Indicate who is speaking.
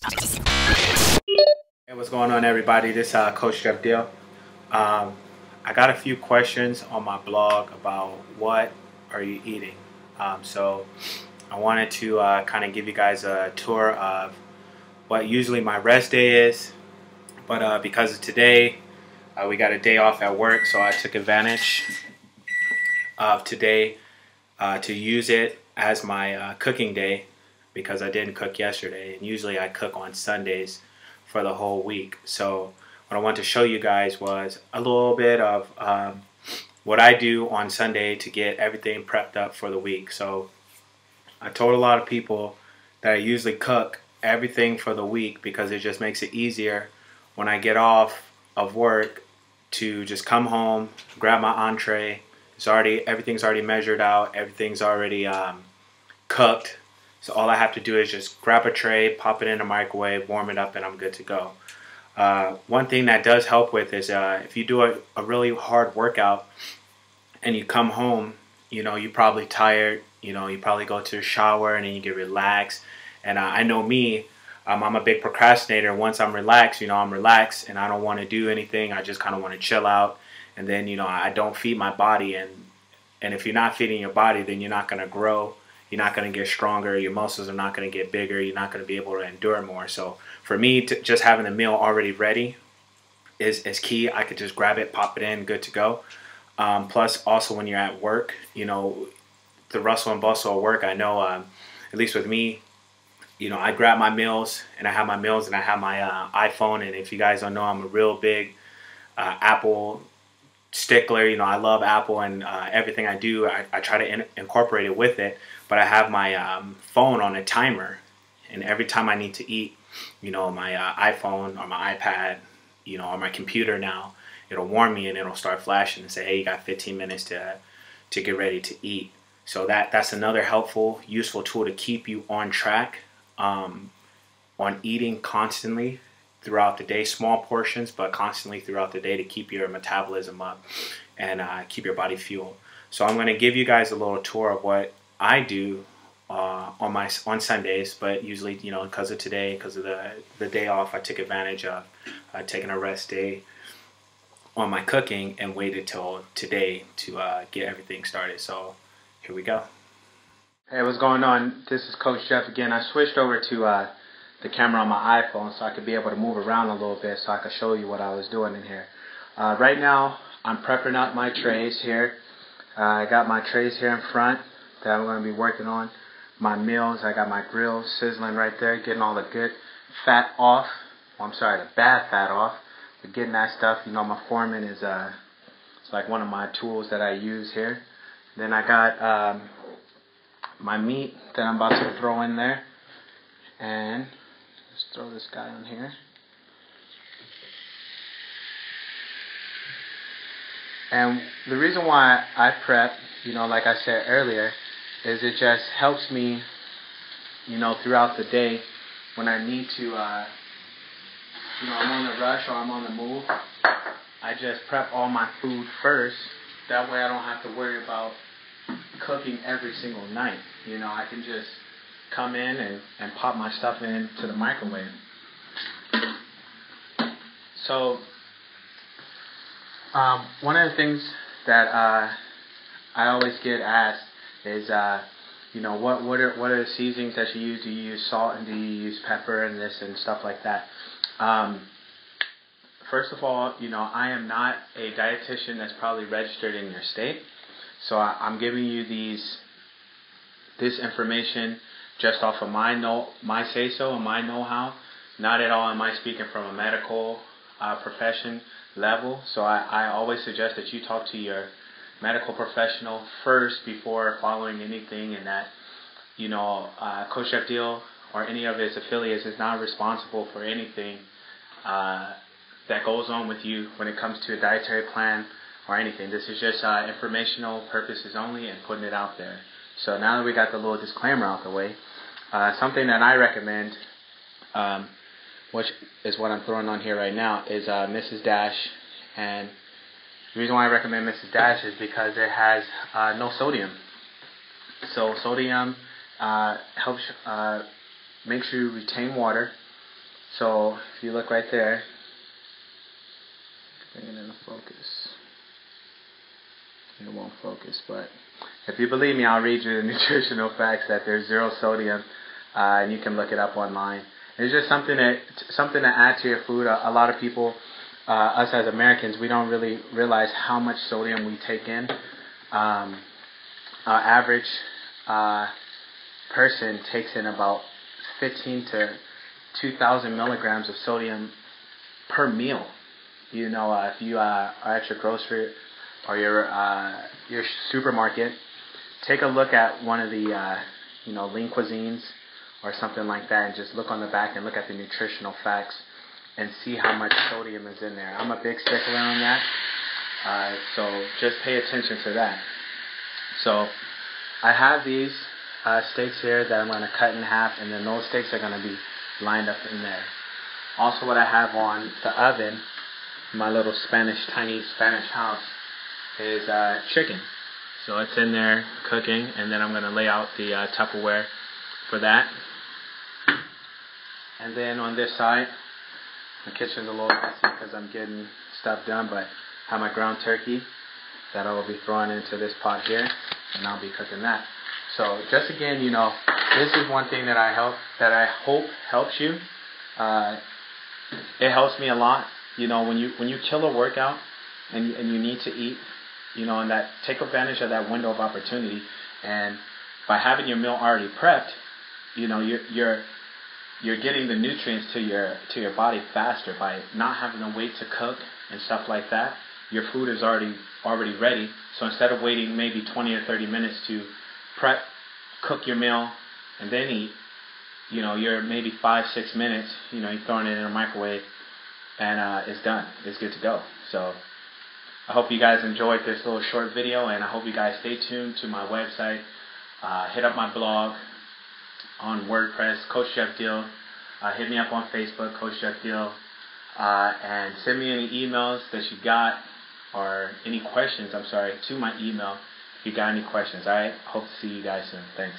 Speaker 1: Hey, what's going on, everybody? This is Coach Jeff Deal. I got a few questions on my blog about what are you eating. So I wanted to kind of give you guys a tour of what usually my rest day is. But because of today, we got a day off at work, so I took advantage of today to use it as my cooking day because I didn't cook yesterday. And usually I cook on Sundays for the whole week. So what I wanted to show you guys was a little bit of what I do on Sunday to get everything prepped up for the week. So I told a lot of people that I usually cook everything for the week because it just makes it easier when I get off of work to just come home, grab my entree. Everything's already measured out, everything's already cooked. So all I have to do is just grab a tray, pop it in the microwave, warm it up, and I'm good to go. One thing that does help with is if you do a really hard workout and you come home, you're probably tired, you probably go to the shower and then you get relaxed. And I know me, I'm a big procrastinator. Once I'm relaxed, I'm relaxed and I don't want to do anything. I just kind of want to chill out. And then, I don't feed my body. And if you're not feeding your body, then you're not going to grow. You're not going to get stronger. Your muscles are not going to get bigger. You're not going to be able to endure more. So for me, just having the meal already ready is key. I could just grab it, pop it in, good to go. Plus, also when you're at work, the rustle and bustle of work, I know, at least with me, I grab my meals and I have my iPhone. And if you guys don't know, I'm a real big Apple stickler. I love Apple, and everything I do, I try to incorporate it with it. But I have my phone on a timer, and every time I need to eat, my iPhone or my iPad, or my computer now, it'll warn me and it'll start flashing and say, hey, you got 15 minutes to get ready to eat. So that's another helpful, useful tool to keep you on track on eating constantly throughout the day, small portions, but constantly throughout the day to keep your metabolism up and keep your body fueled. So I'm going to give you guys a little tour of what I do on Sundays, but usually, because of today, because of the day off, I took advantage of taking a rest day on my cooking and waited till today to get everything started. So here we go. Hey, what's going on? This is Coach Jeff again. I switched over to the camera on my iPhone so I could be able to move around a little bit so I could show you what I was doing in here. Right now, I'm prepping up my trays here. I got my trays here in front that I'm going to be working on. My meals, I got my grill sizzling right there, getting all the good fat off. Well, I'm sorry, the bad fat off. But getting that stuff, my foreman is it's like one of my tools that I use here. Then I got my meat that I'm about to throw in there. And let's throw this guy on here. And the reason why I prep, like I said earlier, is it just helps me, throughout the day when I need to, I'm on the rush or I'm on the move. I just prep all my food first. That way I don't have to worry about cooking every single night. I can just come in and pop my stuff into the microwave. So one of the things that I always get asked is, what are the seasonings that you use? Do you use salt and do you use pepper and this and stuff like that? First of all, I am not a dietitian that's probably registered in your state. So I'm giving you this information just off of my say-so and my know-how. Not at all am I speaking from a medical profession level. So I always suggest that you talk to your medical professional first before following anything, and that, Coach Jeff Deal or any of his affiliates is not responsible for anything that goes on with you when it comes to a dietary plan or anything. This is just informational purposes only and putting it out there. So now that we got the little disclaimer out the way, something that I recommend, which is what I'm throwing on here right now, is Mrs. Dash. And the reason why I recommend Mrs. Dash is because it has no sodium. So sodium helps makes you retain water So if you look right there, bring it into focus. It won't focus, but if you believe me, I'll read you the nutritional facts that there's 0 sodium, and you can look it up online. It's just something to add to your food. A lot of people, us as Americans, we don't really realize how much sodium we take in. Our average person takes in about 15 to 2,000 milligrams of sodium per meal. You know, if you are at your grocery or your supermarket, take a look at one of the lean cuisines or something like that, and just look on the back and look at the nutritional facts and see how much sodium is in there. I'm a big stickler on that, so just pay attention to that. So I have these steaks here that I'm going to cut in half, and then those steaks are going to be lined up in there. Also, what I have on the oven, my little tiny Spanish house, is chicken. So it's in there cooking, and then I'm going to lay out the Tupperware for that. And then on this side, the kitchen's a little messy because I'm getting stuff done, but I have my ground turkey that I will be throwing into this pot here, and I'll be cooking that. So just again, this is one thing that I hope helps you. It helps me a lot. When you kill a workout and you need to eat, and that take advantage of that window of opportunity. And by having your meal already prepped, you're getting the nutrients to your body faster by not having to wait to cook and stuff like that. Your food is already ready. So instead of waiting maybe 20 or 30 minutes to prep, cook your meal, and then eat, you're maybe 5-6 minutes, you're throwing it in a microwave, and it's done. It's good to go. So I hope you guys enjoyed this little short video, and I hope you guys stay tuned to my website. Hit up my blog on WordPress, Coach Jeff Deal. Hit me up on Facebook, Coach Jeff Deal. And send me any emails that you got, or any questions, to my email if you got any questions. I hope to see you guys soon. Thanks.